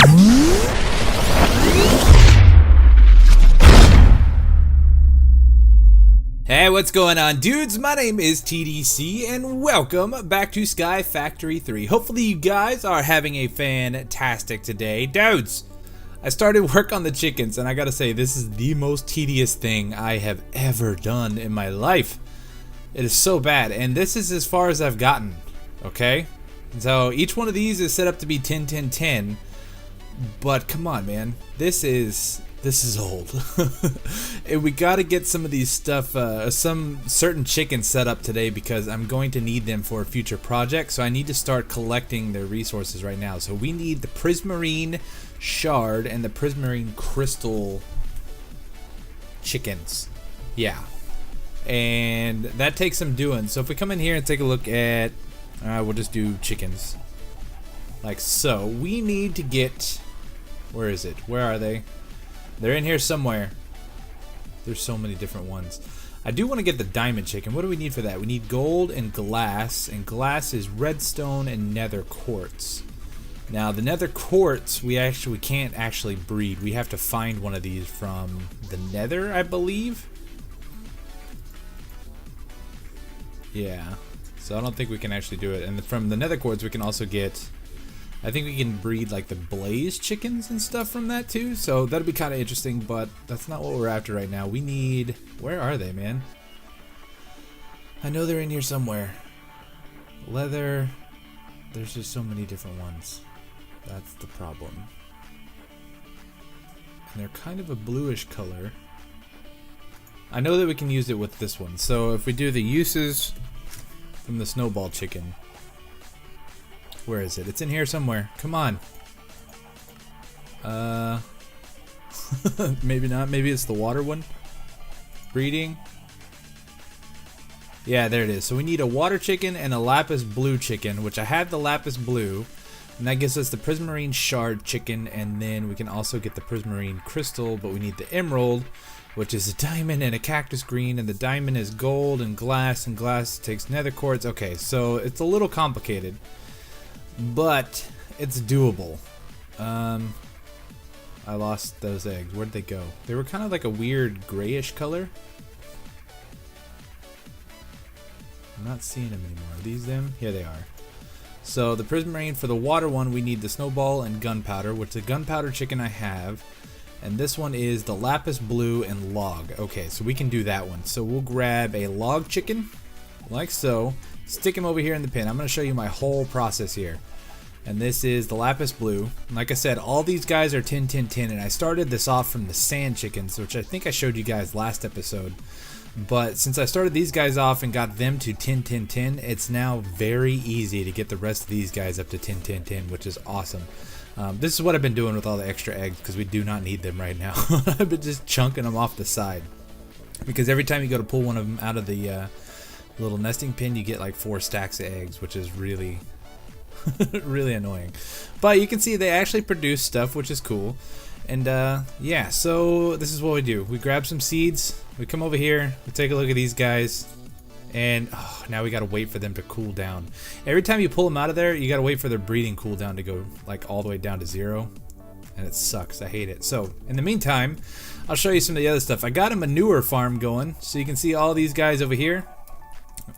Hey, what's going on, dudes? My name is TDC and welcome back to SkyFactory 3. Hopefully you guys are having a fantastic day. Dudes, I started work on the chickens and I gotta say, this is the most tedious thing I have ever done in my life. It is so bad, and this is as far as I've gotten, okay? So each one of these is set up to be 10, 10, 10, but come on, man. This is old. And we gotta get some of these stuff, some certain chickens set up today because I'm going to need them for a future project. So I need to start collecting their resources right now. So we need the prismarine shard and the prismarine crystal chickens. Yeah. And that takes some doing. So if we come in here and take a look at, we'll just do chickens. Like so. We need to get, where is it? Where are they? They're in here somewhere. There's so many different ones. I do want to get the diamond chicken. What do we need for that? We need gold and glass is redstone and nether quartz. Now the nether quartz we can't actually breed. We have to find one of these from the nether, I believe. Yeah. So I don't think we can actually do it. And from the nether quartz we can also get, I think we can breed like the blaze chickens and stuff from that too, so that'll be kind of interesting, but that's not what we're after right now. We need, where are they, man? I know they're in here somewhere. Leather, there's just so many different ones. That's the problem. And they're kind of a bluish color. I know that we can use it with this one, so if we do the uses from the snowball chicken, where is it? It's in here somewhere. Come on. Maybe not. Maybe it's the water one. Breeding. Yeah, there it is. So we need a water chicken and a lapis blue chicken, which I have the lapis blue. And that gives us the prismarine shard chicken, and then we can also get the prismarine crystal, but we need the emerald, which is a diamond and a cactus green, and the diamond is gold and glass takes nether quartz. Okay, so it's a little complicated, but it's doable. I lost those eggs. Where'd they go? They were kind of like a weird grayish color. I'm not seeing them anymore. Are these them? Here they are. So the prismarine for the water one, we need the snowball and gunpowder, which the gunpowder chicken I have. And this one is the lapis blue and log. Okay, so we can do that one. So we'll grab a log chicken, like so. Stick him over here in the pen. I'm going to show you my whole process here. And this is the lapis blue. Like I said, all these guys are 10, 10, 10. And I started this off from the sand chickens, which I think I showed you guys last episode. But since I started these guys off and got them to 10, 10, 10, it's now very easy to get the rest of these guys up to 10, 10, 10, which is awesome. This is what I've been doing with all the extra eggs because we do not need them right now. I've been just chunking them off the side. Because every time you go to pull one of them out of the little nesting pin, you get like 4 stacks of eggs, which is really really annoying. But you can see they actually produce stuff, which is cool. And yeah, so this is what we do. We grab some seeds, we come over here, we take a look at these guys, and now we gotta wait for them to cool down. Every time you pull them out of there, you gotta wait for their breeding cooldown to go like all the way down to 0. And it sucks. I hate it. So in the meantime, I'll show you some of the other stuff. I got a manure farm going, so you can see all these guys over here.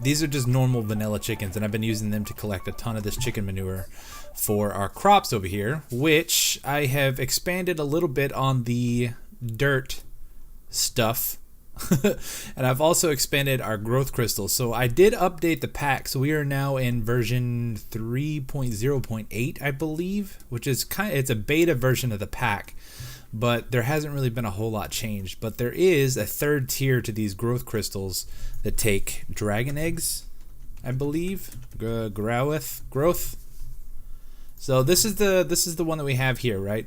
These are just normal vanilla chickens, and I've been using them to collect a ton of this chicken manure for our crops over here, which I have expanded a little bit on the dirt stuff. And I've also expanded our growth crystals. So I did update the pack, so we are now in version 3.0.8, I believe, which is it's a beta version of the pack. But there hasn't really been a whole lot changed. But there is a third tier to these growth crystals that take dragon eggs, I believe. Growth. So this is the one that we have here, right?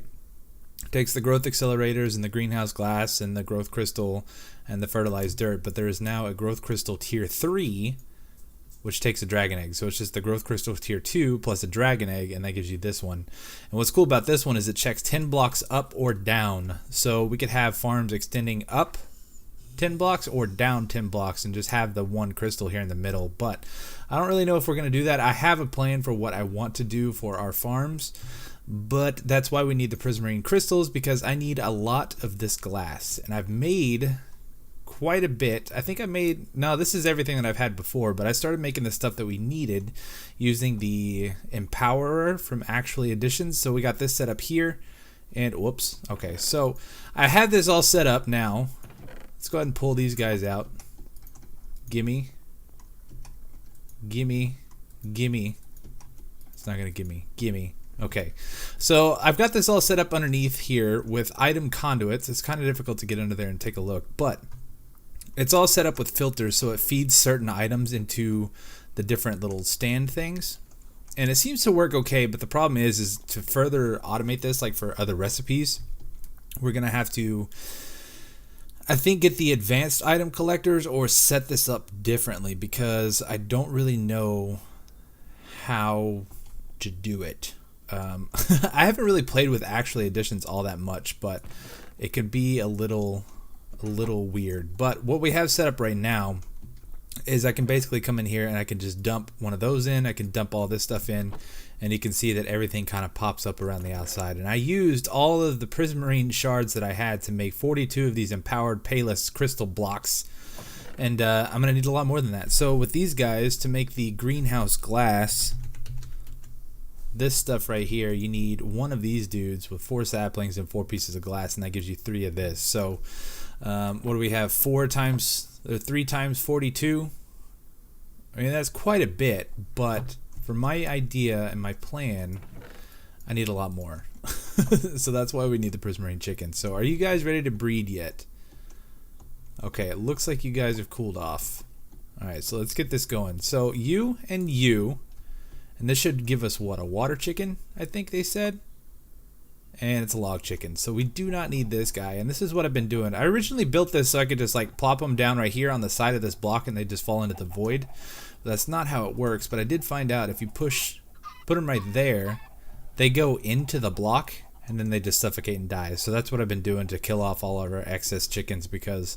It takes the growth accelerators and the greenhouse glass and the growth crystal and the fertilized dirt. But there is now a growth crystal tier 3, which takes a dragon egg. So it's just the growth crystal tier 2 plus a dragon egg, and that gives you this one. And what's cool about this one is it checks 10 blocks up or down. So we could have farms extending up 10 blocks or down 10 blocks and just have the one crystal here in the middle. But I don't really know if we're going to do that. I have a plan for what I want to do for our farms, But that's why we need the prismarine crystals, because I need a lot of this glass. And I've made quite a bit. I think I made, no, this is everything that I've had before, but I started making the stuff that we needed using the Empowerer from Actually Editions. So we got this set up here, and whoops. Okay, so I have this all set up now. Let's go ahead and pull these guys out. Gimme. Gimme. Gimme. It's not gonna gimme. Gimme. Okay, so I've got this all set up underneath here with item conduits. It's kind of difficult to get under there and take a look, but it's all set up with filters, so it feeds certain items into the different little stand things. And it seems to work okay, but the problem is to further automate this, like for other recipes, we're gonna have to, I think, get the advanced item collectors or set this up differently, because I don't really know how to do it. I haven't really played with Actually Editions all that much, but it could be a little weird. But what we have set up right now is I can basically come in here and I can just dump one of those in. I can dump all this stuff in, and you can see that everything kind of pops up around the outside. And I used all of the prismarine shards that I had to make 42 of these empowered payless crystal blocks, and I'm gonna need a lot more than that. So with these guys, to make the greenhouse glass, this stuff right here, you need one of these dudes with 4 saplings and 4 pieces of glass, and that gives you 3 of this. So what do we have? 3 times 42. I mean, that's quite a bit, but for my idea and my plan, I need a lot more. So that's why we need the prismarine chicken. So are you guys ready to breed yet? Okay, it looks like you guys have cooled off. Alright, so let's get this going. So you and you, and this should give us what, a water chicken, I think they said? And it's a log chicken, so we do not need this guy. And this is what I've been doing. I originally built this so I could just like plop them down right here on the side of this block and they just fall into the void. But that's not how it works, but I did find out if you put them right there, they go into the block and then they just suffocate and die. So that's what I've been doing to kill off all of our excess chickens, because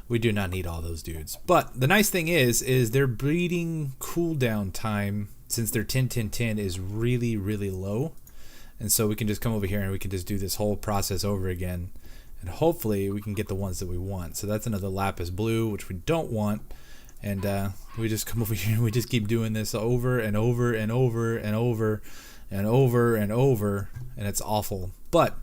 we do not need all those dudes. But the nice thing is their breeding cooldown time, since their 10-10-10 is really, really low. And so we can just come over here and we can just do this whole process over again. And hopefully we can get the ones that we want. So that's another lapis blue, which we don't want. And we just come over here and we just keep doing this over and over and over and over and over and over. And it's awful. But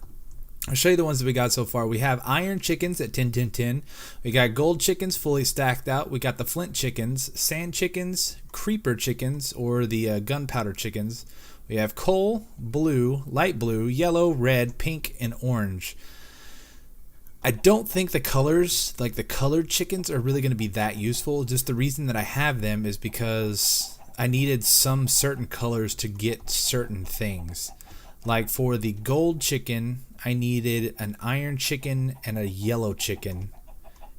I'll show you the ones that we got so far. We have iron chickens at 10-10-10. We got gold chickens fully stacked out. We got the flint chickens, sand chickens, creeper chickens, or the gunpowder chickens. We have coal, blue, light blue, yellow, red, pink, and orange. I don't think the colors, like the colored chickens, are really going to be that useful. Just the reason that I have them is because I needed some certain colors to get certain things. Like for the gold chicken, I needed an iron chicken and a yellow chicken.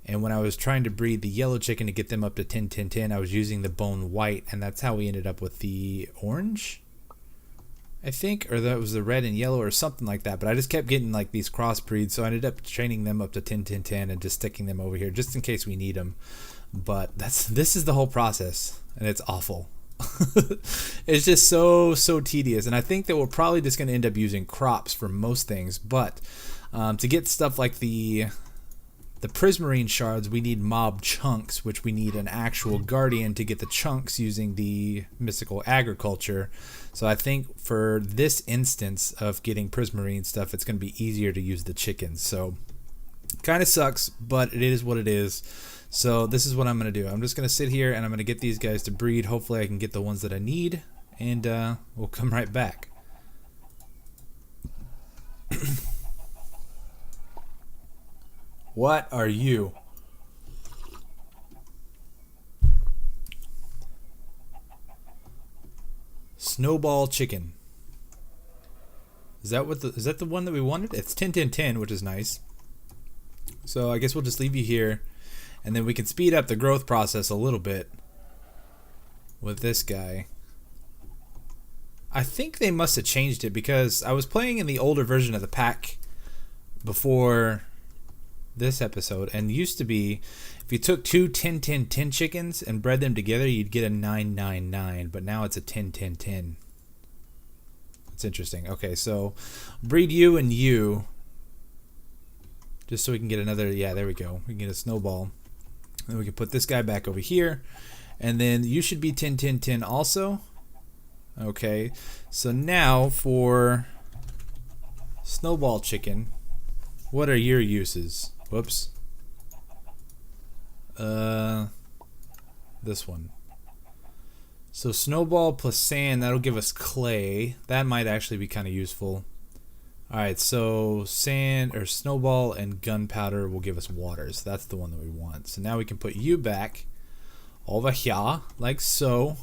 And when I was trying to breed the yellow chicken to get them up to 10-10-10, I was using the bone white, and that's how we ended up with the orange, I think, or that was the red and yellow or something like that. But I just kept getting like these crossbreeds, so I ended up training them up to 10-10-10 and just sticking them over here just in case we need them. But this is the whole process, and it's awful. It's just so tedious, and I think that we're probably just going to end up using crops for most things. But to get stuff like the prismarine shards, we need mob chunks, which we need an actual guardian to get the chunks using the mystical agriculture. So I think for this instance of getting prismarine stuff, it's going to be easier to use the chickens. So kind of sucks, but it is what it is. So this is what I'm going to do. I'm just going to sit here and I'm going to get these guys to breed. Hopefully I can get the ones that I need, and we'll come right back. What are you? Snowball chicken. Is that the one that we wanted? It's 10-10-10, which is nice. So I guess we'll just leave you here, and then we can speed up the growth process a little bit with this guy. I think they must have changed it, because I was playing in the older version of the pack before this episode, and used to be if you took 2 10-10-10 chickens and bred them together, you'd get a 9-9-9, but now it's a 10-10-10. It's interesting. Okay, so breed you and you, just so we can get another. Yeah, there we go. We can get a snowball. Then we can put this guy back over here, and then you should be 10, 10, 10 also. Okay, so now for snowball chicken, what are your uses? Whoops. This one. So snowball plus sand, that'll give us clay. That might actually be kind of useful. Alright, so sand or snowball and gunpowder will give us water. So that's the one that we want. So now we can put you back over here, like so.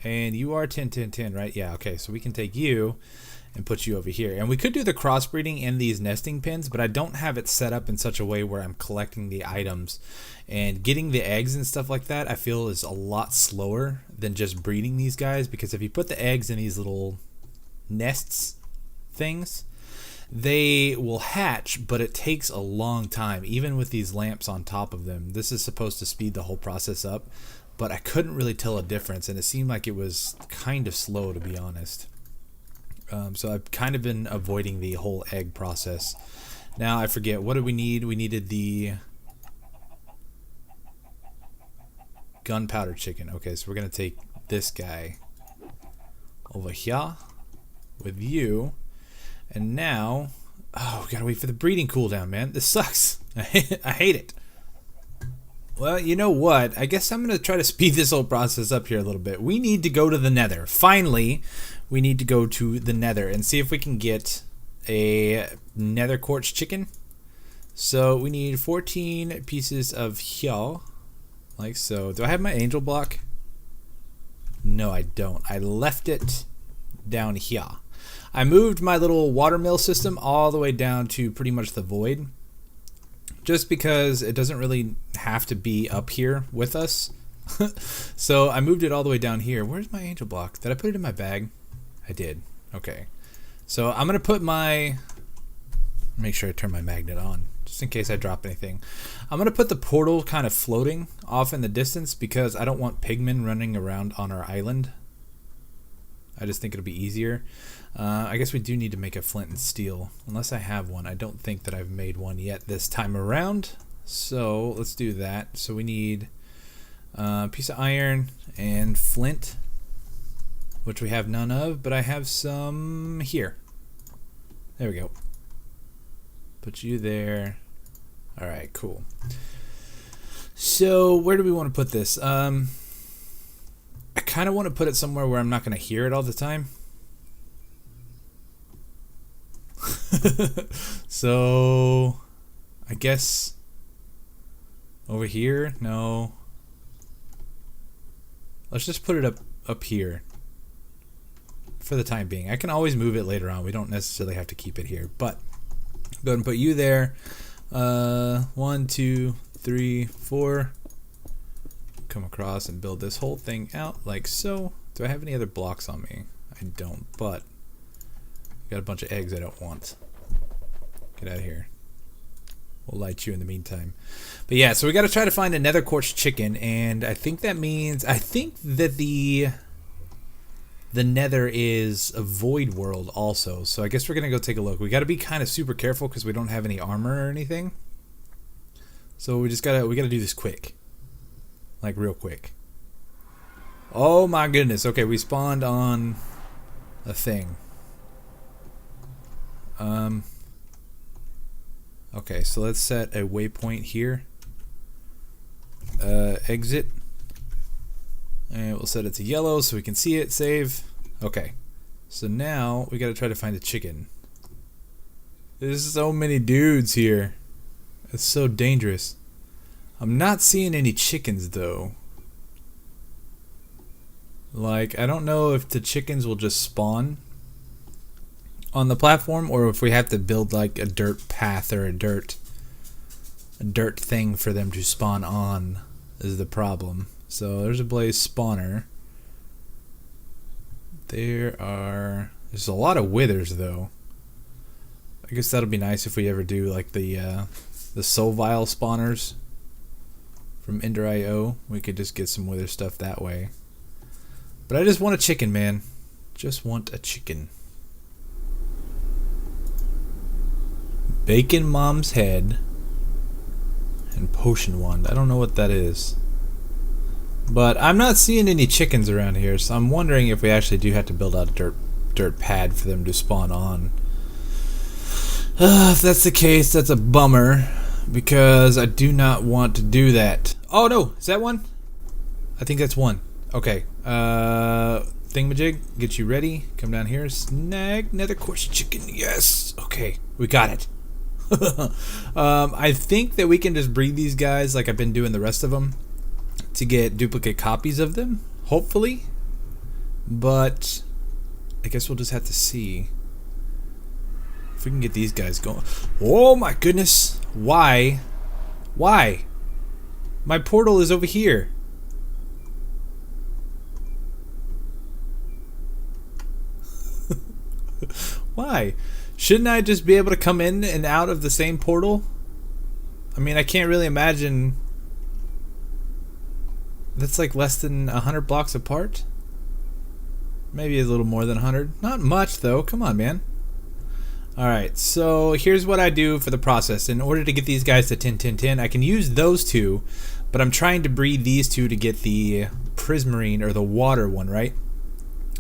And you are 10, 10, 10, right? Yeah, okay. So we can take you and put you over here. And we could do the crossbreeding in these nesting pens, but I don't have it set up in such a way where I'm collecting the items. And getting the eggs and stuff like that, I feel is a lot slower than just breeding these guys, because if you put the eggs in these little nests things, they will hatch, but it takes a long time, even with these lamps on top of them. This is supposed to speed the whole process up, but I couldn't really tell a difference, and it seemed like it was kind of slow, to be honest. So I've kind of been avoiding the whole egg process. Now I forget, what did we need? We needed the gunpowder chicken. Okay, so we're gonna take this guy over here with you, and now, oh, we gotta wait for the breeding cooldown, man. This sucks. I hate it. Well, you know what? I guess I'm gonna try to speed this whole process up here a little bit. We need to go to the Nether. Finally, we need to go to the Nether and see if we can get a Nether quartz chicken. So we need 14 pieces of here, like so. Do I have my angel block? No, I don't. I left it down here. I moved my little watermill system all the way down to pretty much the void, just because it doesn't really have to be up here with us. So I moved it all the way down here. Where's my angel block? Did I put it in my bag? I did. Okay. So I'm going to put my... Make sure I turn my magnet on, just in case I drop anything. I'm going to put the portal kind of floating off in the distance, because I don't want pigmen running around on our island. I just think it'll be easier. I guess we do need to make a flint and steel, unless I have one. I don't think that I've made one yet this time around. So let's do that. So we need a piece of iron and flint, which we have none of, but I have some here. There we go. Put you there. All right, cool. So where do we want to put this? I kind of want to put it somewhere where I'm not going to hear it all the time. So I guess over here. No, let's just put it up here for the time being. I can always move it later on. We don't necessarily have to keep it here, but go ahead and put you there. 1, 2, 3, 4. Come across and build this whole thing out like so. Do I have any other blocks on me? I don't, but got a bunch of eggs I don't want. Get out of here. We'll light you in the meantime. But yeah, so we got to try to find a nether quartz chicken, and I think that means, I think that the nether is a void world also. So I guess we're going to go take a look. We got to be kind of super careful because we don't have any armor or anything. So we got to do this quick. Like real quick. Oh my goodness. Okay, we spawned on a thing. Okay, so let's set a waypoint here. Exit. And we'll set it to yellow so we can see it. Save. Okay. So now we got to try to find a chicken. There's so many dudes here. It's so dangerous. I'm not seeing any chickens though. Like, I don't know if the chickens will just spawn on the platform, or if we have to build like a dirt path or a dirt thing for them to spawn on is the problem. So there's a blaze spawner. There's a lot of withers though. I guess that'll be nice if we ever do like the soul vial spawners from Ender.io. We could just get some wither stuff that way. But I just want a chicken, man. Just want a chicken. Bacon Mom's Head and Potion Wand. I don't know what that is. But I'm not seeing any chickens around here, so I'm wondering if we actually do have to build out a dirt pad for them to spawn on. If that's the case, that's a bummer, because I do not want to do that. Oh no, is that one? I think that's one. Okay, thingamajig, get you ready. Come down here, snag nether quartz chicken. Yes, okay, we got it. I think that we can just breed these guys like I've been doing the rest of them to get duplicate copies of them, hopefully. But I guess we'll just have to see if we can get these guys going. Oh my goodness. Why? Why? My portal is over here. Why? Shouldn't I just be able to come in and out of the same portal? I mean, I can't really imagine. That's like less than 100 blocks apart. Maybe a little more than 100. Not much though. Come on, man. Alright, so here's what I do for the process. In order to get these guys to 10, 10, 10, I can use those two, but I'm trying to breed these two to get the prismarine or the water one, right?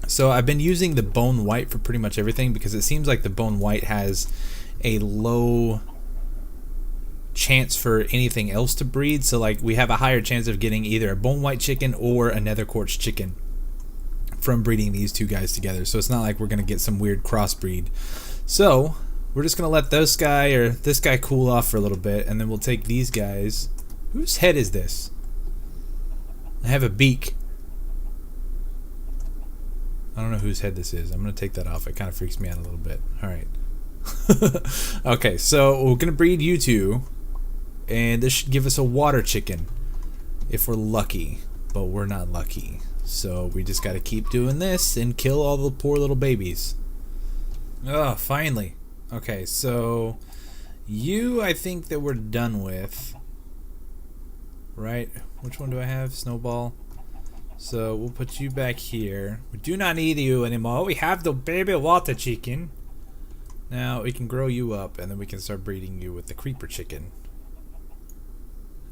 So I've been using the bone white for pretty much everything because it seems like the bone white has a low chance for anything else to breed. So like we have a higher chance of getting either a bone white chicken or a nether quartz chicken from breeding these two guys together. So it's not like we're gonna get some weird crossbreed. So we're just gonna let this guy cool off for a little bit, and then we'll take these guys. Whose head is this? I have a beak. I don't know whose head this is. I'm gonna take that off. It kind of freaks me out a little bit. All right. Okay, so we're gonna breed you two, and this should give us a water chicken if we're lucky, but we're not lucky. So we just gotta keep doing this and kill all the poor little babies. Oh, finally. Okay, so you, I think that we're done with, right? Which one do I have? Snowball. So we'll put you back here. We do not need you anymore. We have the baby water chicken. Now we can grow you up, and then we can start breeding you with the creeper chicken.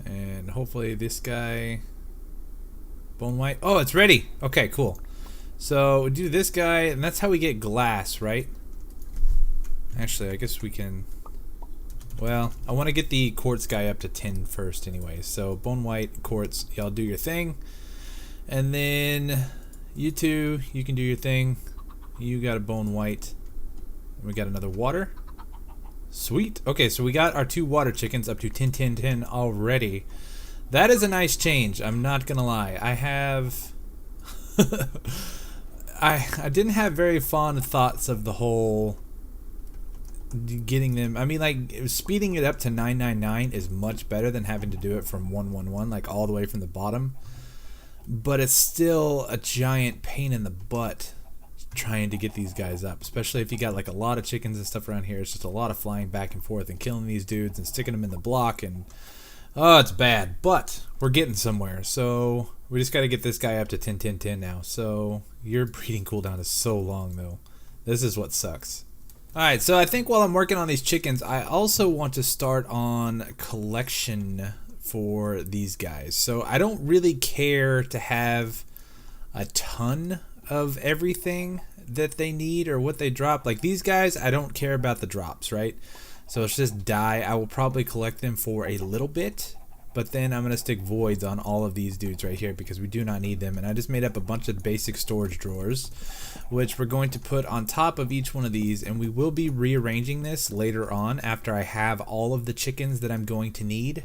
And hopefully this guy, bone white. Oh, it's ready. Okay, cool. So we do this guy, and that's how we get glass, right? Actually, I guess we can. Well, I want to get the quartz guy up to 10 first anyway. So bone white, quartz, y'all do your thing. And then you two, you can do your thing. You got a bone white. And we got another water. Sweet. Okay, so we got our two water chickens up to 10, 10, 10 already. That is a nice change. I'm not gonna lie. I have I didn't have very fond thoughts of the whole getting them. I mean, like, speeding it up to 999 is much better than having to do it from 111, like all the way from the bottom. But it's still a giant pain in the butt trying to get these guys up, especially if you got like a lot of chickens and stuff around here. It's just a lot of flying back and forth and killing these dudes and sticking them in the block, and oh, it's bad. But we're getting somewhere, so we just got to get this guy up to 10, 10, 10 now. So your breeding cooldown is so long though. This is what sucks. Alright, so I think while I'm working on these chickens, I also want to start on collection for these guys. So I don't really care to have a ton of everything that they need or what they drop. Like these guys, I don't care about the drops, right? So it's just dye. I will probably collect them for a little bit, but then I'm going to stick voids on all of these dudes right here because we do not need them. And I just made up a bunch of basic storage drawers, which we're going to put on top of each one of these, and we will be rearranging this later on after I have all of the chickens that I'm going to need.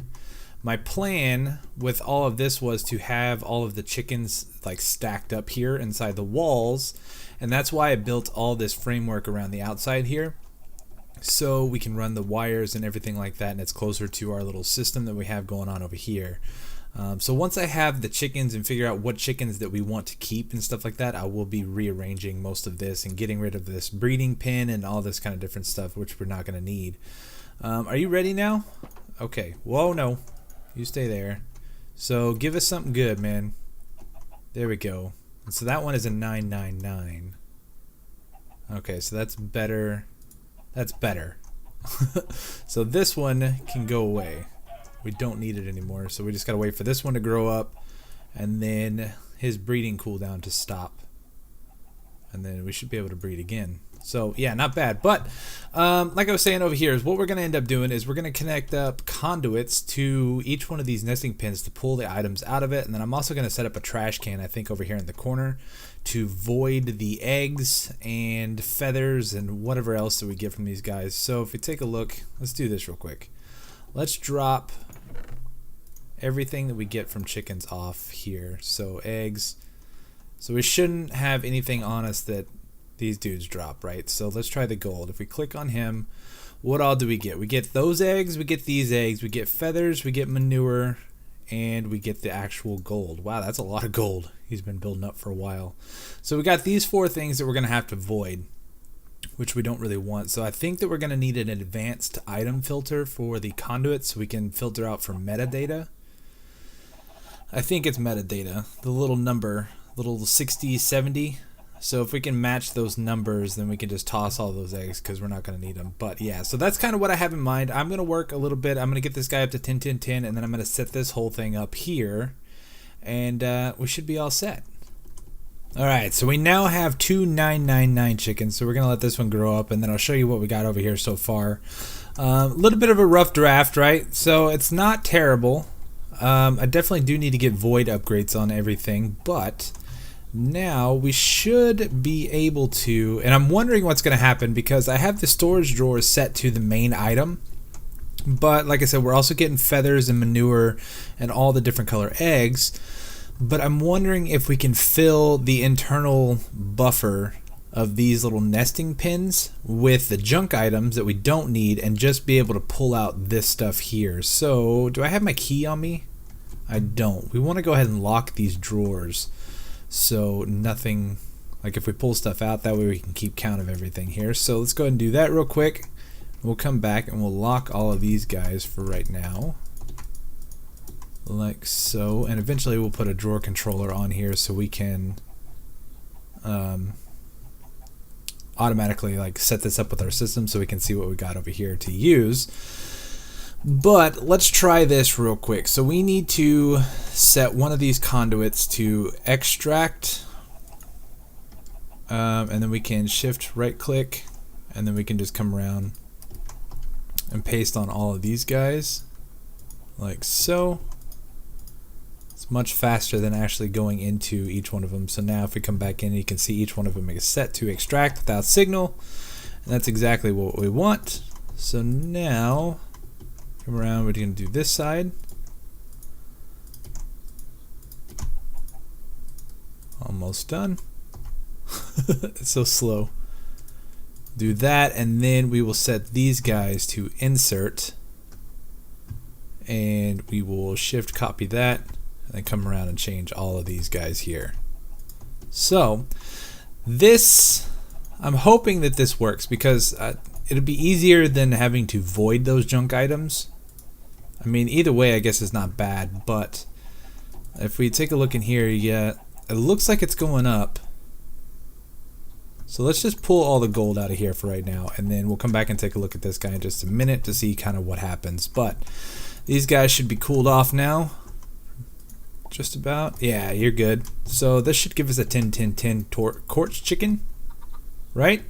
My plan with all of this was to have all of the chickens like stacked up here inside the walls, and that's why I built all this framework around the outside here, so we can run the wires and everything like that, and it's closer to our little system that we have going on over here. So once I have the chickens and figure out what chickens that we want to keep and stuff like that, I will be rearranging most of this and getting rid of this breeding pen and all this kind of different stuff, which we're not going to need. Are you ready now? Okay. Whoa, no. You stay there. So give us something good, man. There we go. And so that one is a 999. Okay, so that's better. That's better. So this one can go away. We don't need it anymore, so we just gotta wait for this one to grow up and then his breeding cooldown to stop, and then we should be able to breed again. So yeah, not bad. But like I was saying over here, is what we're going to end up doing is we're going to connect up conduits to each one of these nesting pins to pull the items out of it. And then I'm also going to set up a trash can, I think, over here in the corner to void the eggs and feathers and whatever else that we get from these guys. So if we take a look, let's do this real quick. Let's drop everything that we get from chickens off here. So eggs. So we shouldn't have anything on us that these dudes drop, right? So let's try the gold. If we click on him, what all do we get? We get those eggs, we get these eggs, we get feathers, we get manure, and we get the actual gold. Wow, that's a lot of gold. He's been building up for a while. So we got these 4 things that we're gonna have to void, which we don't really want. So I think that we're gonna need an advanced item filter for the conduits so we can filter out for metadata. I think it's metadata, the little number, little 60, 70. So if we can match those numbers, then we can just toss all those eggs because we're not going to need them. But yeah, so that's kind of what I have in mind. I'm going to work a little bit. I'm going to get this guy up to 10, 10, 10, and then I'm going to set this whole thing up here, and we should be all set. All right, so we now have 2 999 chickens. So we're going to let this one grow up, and then I'll show you what we got over here so far. A little bit of a rough draft, right? So it's not terrible. I definitely do need to get void upgrades on everything, but now we should be able to, and I'm wondering what's going to happen because I have the storage drawer set to the main item, but like I said, we're also getting feathers and manure and all the different color eggs, but I'm wondering if we can fill the internal buffer of these little nesting pins with the junk items that we don't need and just be able to pull out this stuff here. So do I have my key on me? I don't. We want to go ahead and lock these drawers so nothing, like if we pull stuff out, that way we can keep count of everything here. So let's go ahead and do that real quick. We'll come back and we'll lock all of these guys for right now, like so, and eventually we'll put a drawer controller on here so we can automatically like set this up with our system so we can see what we got over here to use. But let's try this real quick. So we need to set one of these conduits to extract, and then we can shift right click, and then we can just come around and paste on all of these guys like so. It's much faster than actually going into each one of them. So now if we come back in, you can see each one of them is set to extract without signal, and that's exactly what we want. So now come around, we're going to do this side. Almost done. It's so slow. Do that, and then we will set these guys to insert, and we will shift copy that, and then come around and change all of these guys here. So this, I'm hoping that this works because it'll be easier than having to void those junk items. I mean, either way, I guess it's not bad, but if we take a look in here, yeah, it looks like it's going up. So let's just pull all the gold out of here for right now, and then we'll come back and take a look at this guy in just a minute to see kind of what happens. But these guys should be cooled off now. Just about. Yeah, you're good. So this should give us a 10, 10, 10 quartz chicken, right?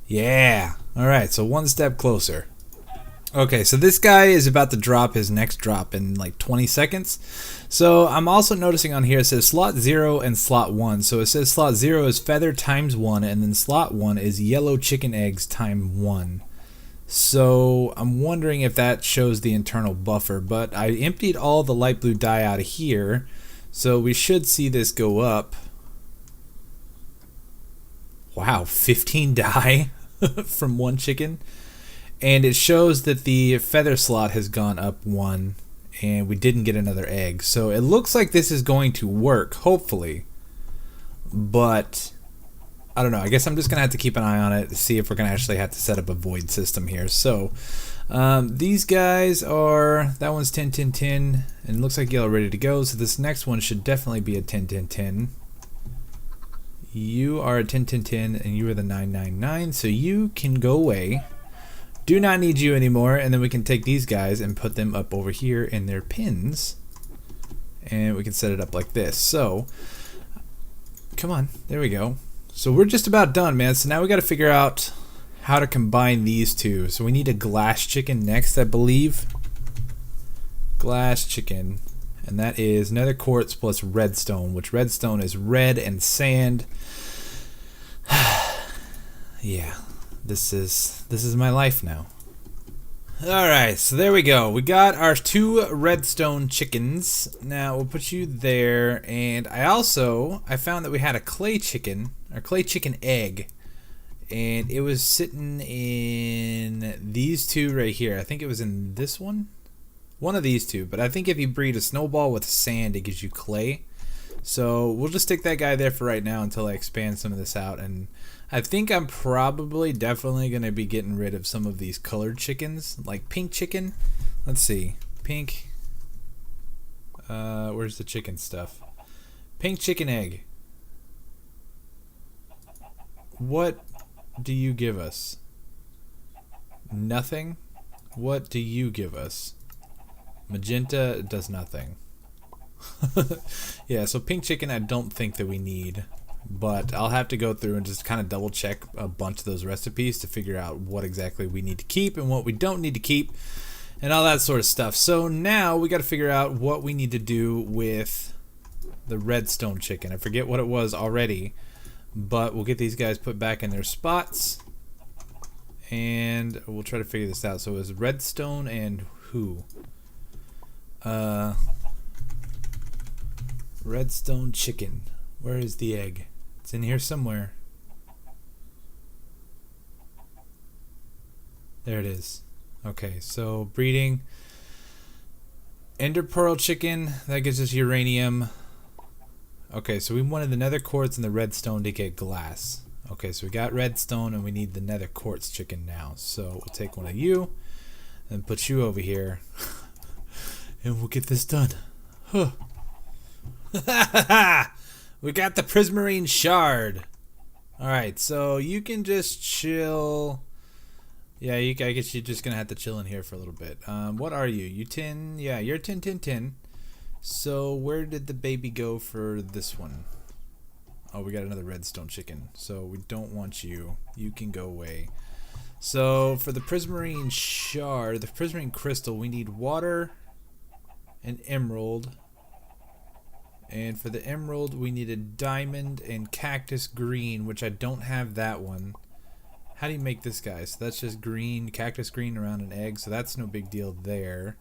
Yeah. All right, so one step closer. Okay, so this guy is about to drop his next drop in like 20 seconds. So I'm also noticing on here it says slot 0 and slot 1. So it says slot 0 is feather times 1, and then slot 1 is yellow chicken eggs times 1. So I'm wondering if that shows the internal buffer, but I emptied all the light blue dye out of here, so we should see this go up. Wow, 15 dye from one chicken. And it shows that the feather slot has gone up 1, and we didn't get another egg. So it looks like this is going to work, hopefully. But I don't know. I guess I'm just going to have to keep an eye on it to see if we're going to actually have to set up a void system here. So these guys are, that one's 10, 10, 10, and it looks like yellow ready to go. So this next one should definitely be a 10, 10, 10. You are a 10 10 10 and you are the 999, so you can go away. Do not need you anymore, and then we can take these guys and put them up over here in their pins, and we can set it up like this. So come on, there we go. So we're just about done, man. So now we got to figure out how to combine these two. So we need a glass chicken next, I believe. Glass chicken, and that is nether quartz plus redstone, which redstone is red and sand. Yeah, this is my life now. Alright, so there we go. We got our 2 redstone chickens. Now we'll put you there, and I found that we had a clay chicken, or clay chicken egg, and it was sitting in these 2 right here. I think it was in this one of these 2, but I think if you breed a snowball with sand, it gives you clay. So we'll just stick that guy there for right now until I expand some of this out. And I think I'm definitely going to be getting rid of some of these colored chickens, like pink chicken. Let's see, pink, where's the chicken stuff? Pink chicken egg. What do you give us? Nothing? What do you give us? Magenta does nothing. Yeah, so pink chicken I don't think that we need, but I'll have to go through and just kind of double check a bunch of those recipes to figure out what exactly we need to keep and what we don't need to keep and all that sort of stuff. So now we got to figure out what we need to do with the redstone chicken. I forget what it was already, but we'll get these guys put back in their spots and we'll try to figure this out. So it was redstone and who? Redstone chicken. Where is the egg? It's in here somewhere. There it is. Okay, so breeding. Ender pearl chicken, that gives us uranium. Okay, so we wanted the nether quartz and the redstone to get glass. Okay, so we got redstone and we need the nether quartz chicken now. So we'll take one of you and put you over here. And we'll get this done. Huh. We got the prismarine shard. Alright, so you can just chill. Yeah, I guess you're just gonna have to chill in here for a little bit. What are you? You 10? Yeah, you're 10, 10, 10. So where did the baby go for this one? Oh, we got another redstone chicken. So we don't want you. You can go away. So for the prismarine shard, the prismarine crystal, we need water and emerald. And for the emerald, we need a diamond and cactus green, which I don't have that one. How do you make this guy? So that's just green, cactus green around an egg, so that's no big deal there.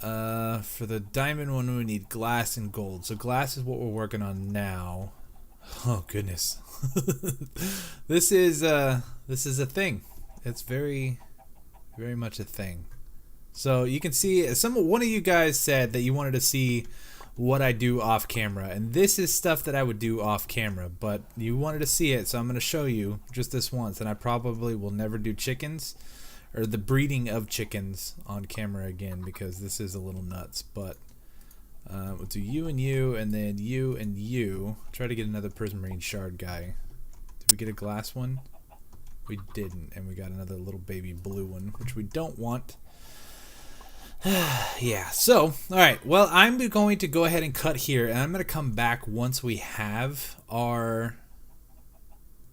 For the diamond one, we need glass and gold. So glass is what we're working on now. Oh goodness, this is a thing. It's very much a thing. So you can see one of you guys said that you wanted to see what I do off camera, and this is stuff that I would do off camera, but you wanted to see it, so I'm going to show you just this once. And I probably will never do chickens or the breeding of chickens on camera again, because this is a little nuts. But we'll do you and then you and you. Try to get another prismarine shard guy. Did we get a glass one? We didn't, and we got another little baby blue one, which we don't want. Yeah, so alright, well, I'm going to go ahead and cut here, and I'm going to come back once we have our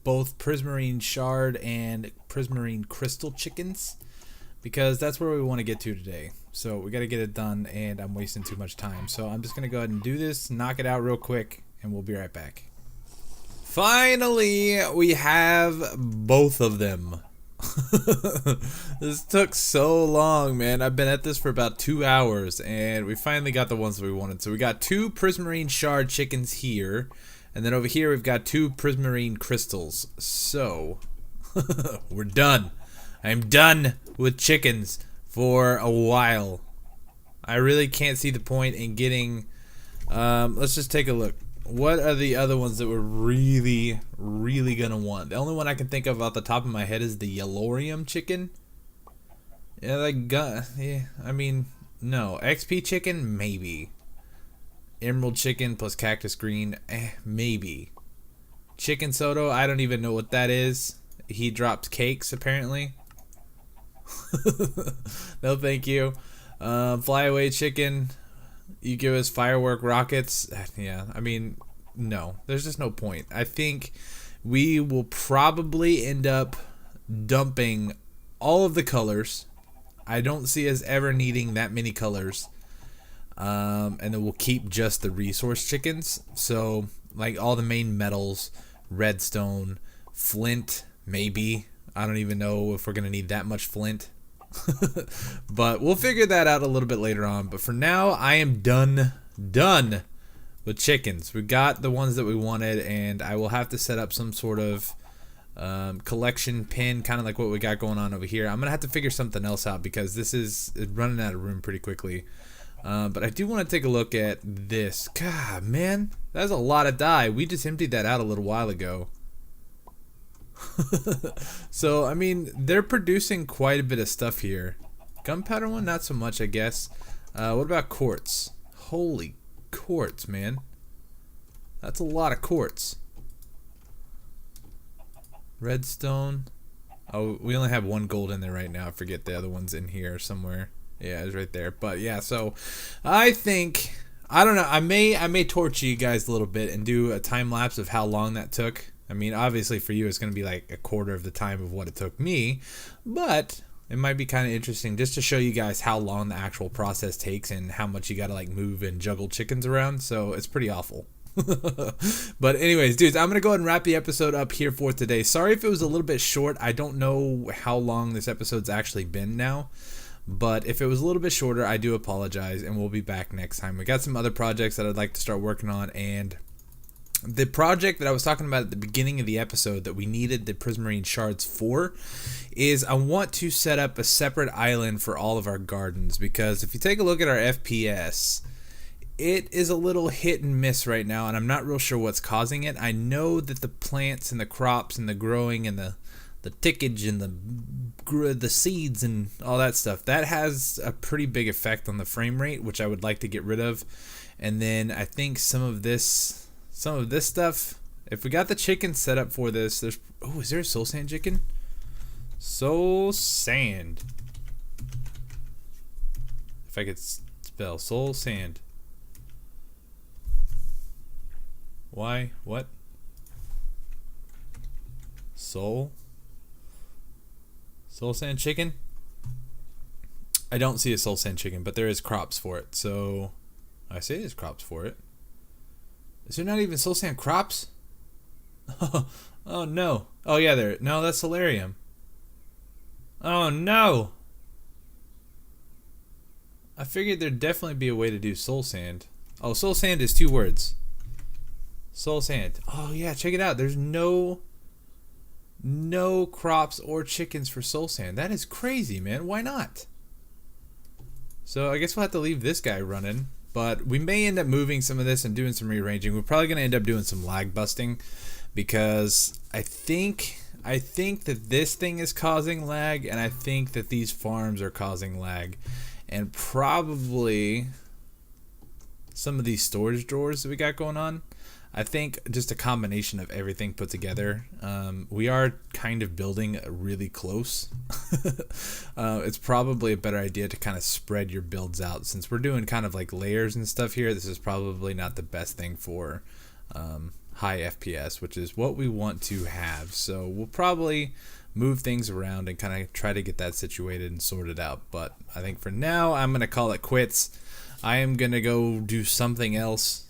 both prismarine shard and prismarine crystal chickens, because that's where we want to get to today. So we got to get it done, and I'm wasting too much time. So I'm just going to go ahead and do this, knock it out real quick, and we'll be right back. Finally, we have both of them. This took so long, man. I've been at this for about 2 hours, and we finally got the ones that we wanted. So we got 2 prismarine shard chickens here, and then over here we've got 2 prismarine crystals. So we're done. I'm done with chickens for a while. I really can't see the point in getting let's just take a look. What are the other ones that we're really gonna want? The only one I can think of off the top of my head is the yellorium chicken. Yeah, I mean, no. XP chicken, maybe. Emerald chicken plus cactus green, maybe. Chicken Soto, I don't even know what that is. He drops cakes apparently. No thank you. Flyaway chicken, you give us firework rockets. Yeah, I mean, no, there's just no point. I think we will probably end up dumping all of the colors. I don't see us ever needing that many colors. And then we'll keep just the resource chickens. So like all the main metals, redstone, flint, maybe. I don't even know if we're going to need that much flint. But we'll figure that out a little bit later on. But for now, I am done with chickens. We got the ones that we wanted, and I will have to set up some sort of collection pin, kind of like what we got going on over here. I'm gonna have to figure something else out because this is running out of room pretty quickly. But I do want to take a look at this. God, man, that's a lot of dye. We just emptied that out a little while ago. So I mean, they're producing quite a bit of stuff here. Gunpowder one, not so much, I guess. What about quartz? Holy quartz, man. That's a lot of quartz. Redstone. Oh, we only have one gold in there right now. I forget the other one's in here somewhere. Yeah, it's right there. But yeah, so I think, I don't know, I may torture you guys a little bit and do a time lapse of how long that took. I mean, obviously for you it's going to be like a quarter of the time of what it took me, but it might be kind of interesting just to show you guys how long the actual process takes and how much you got to like move and juggle chickens around. So it's pretty awful. But anyways, dudes, I'm going to go ahead and wrap the episode up here for today. Sorry if it was a little bit short. I don't know how long this episode's actually been now. But if it was a little bit shorter, I do apologize, and we'll be back next time. We got some other projects that I'd like to start working on, and the project that I was talking about at the beginning of the episode that we needed the prismarine shards for is I want to set up a separate island for all of our gardens, because if you take a look at our FPS, it is a little hit and miss right now, and I'm not real sure what's causing it. I know that the plants and the crops and the growing and the tickage and the seeds and all that stuff, that has a pretty big effect on the frame rate, which I would like to get rid of. And then I think some of this stuff, if we got the chicken set up for this, there's, oh, is there a soul sand chicken? Soul sand. If I could spell soul sand. Why? What? Soul sand chicken? I don't see a soul sand chicken, but there is crops for it. So I say there's crops for it. Is there not even soul sand crops? Oh no. Oh yeah, there. No, that's solarium. Oh no. I figured there'd definitely be a way to do soul sand. Oh, soul sand is 2 words. Soul sand. Oh yeah, check it out. There's no crops or chickens for soul sand. That is crazy, man. Why not? So I guess we'll have to leave this guy running, but we may end up moving some of this and doing some rearranging. We're probably going to end up doing some lag busting, because I think that this thing is causing lag, and I think that these farms are causing lag, and probably some of these storage drawers that we got going on. I think just a combination of everything put together. We are kind of building really close. It's probably a better idea to kind of spread your builds out. Since we're doing kind of like layers and stuff here, this is probably not the best thing for high FPS, which is what we want to have. So we'll probably move things around and kind of try to get that situated and sorted out. But I think for now, I'm going to call it quits. I am going to go do something else.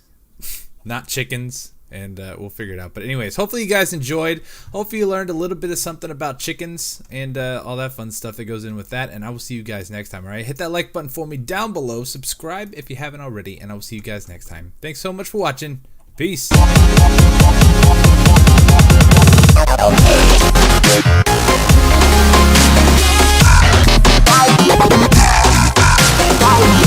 Not chickens, and we'll figure it out. But anyways, hopefully you guys enjoyed. Hopefully you learned a little bit of something about chickens and all that fun stuff that goes in with that. And I will see you guys next time, all right? Hit that like button for me down below. Subscribe if you haven't already, and I will see you guys next time. Thanks so much for watching. Peace. Bye.